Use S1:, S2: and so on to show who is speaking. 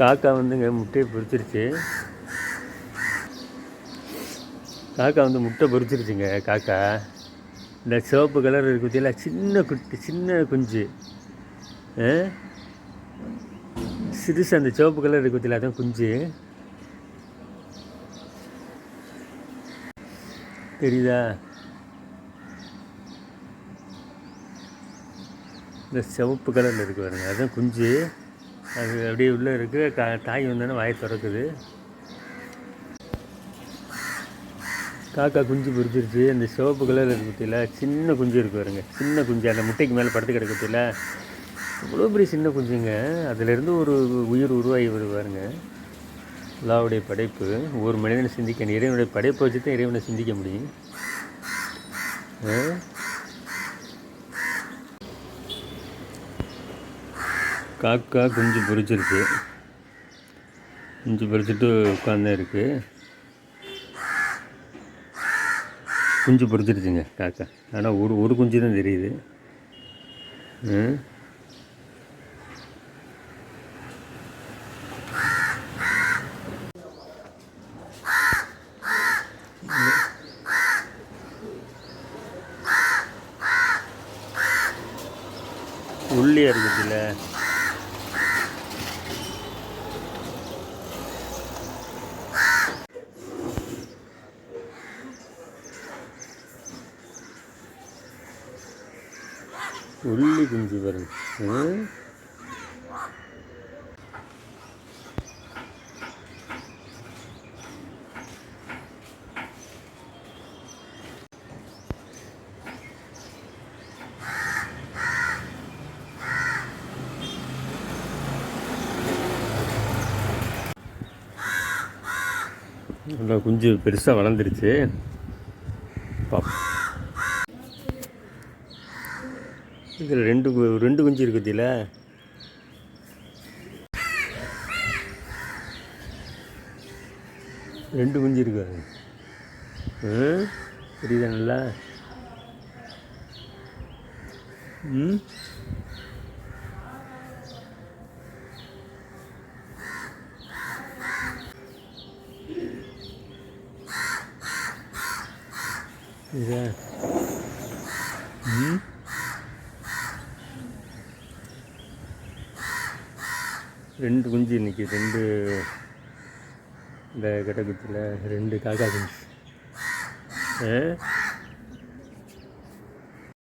S1: காக்கா வந்துங்க முட்டையை பொரிச்சிருச்சு. காக்கா வந்து முட்டை பொரிச்சிருச்சுங்க. காக்கா இந்த சிவப்பு கலர் இருக்கு பற்றியில சின்ன குட்டி, சின்ன குஞ்சு, சிறுசு. அந்த சிவப்பு கலர் இருக்கு பற்றியில அதான் குஞ்சு. தெரியுதா? இந்த சிவப்பு கலரில் இருக்கு பாருங்க, அதுதான் குஞ்சு. அது அப்படியே உள்ளே இருக்குது. தாய் வந்தோடனே வாயை திறக்குது. காக்கா குஞ்சு பொரிச்சிருச்சு. அந்த சிவப்பு கலர் இருக்கு பற்றியில சின்ன குஞ்சு இருக்கு பாருங்க, சின்ன குஞ்சு. அந்த முட்டைக்கு மேலே படுத்து கிடக்கு பற்றியில இவ்வளோ பெரிய சின்ன குஞ்சுங்க. அதுலேருந்து ஒரு உயிர் உருவாகி வருவாருங்க. அல்லாஹ்வுடைய படைப்பு. ஒரு மனிதனை சிந்திக்க, இறைவனுடைய படைப்பை வச்சு தான் இறைவனை சிந்திக்க முடியும். காக்கா குஞ்சு பொரிச்சிருச்சு. குஞ்சு பொரிச்சிட்டு உட்காந்து இருக்குது. குஞ்சு பொரிச்சிருச்சுங்க காக்கா. ஆனால் ஒரு குஞ்சு தான் தெரியுது. உள்ளியாக இருக்குதுல்ல, உள்ளி குஞ்சு பாருங்க. நல்லா குஞ்சு பெருசாக வளர்ந்துருச்சு. இதில் ரெண்டு குஞ்சு இருக்குதுல. ரெண்டு குஞ்சு இருக்கு. தெரியுதா நல்லா? இதா ரெண்டு குஞ்சு இன்னைக்கு. இந்த கட்டக்குச்சியில் ரெண்டு காக்கா குஞ்சு.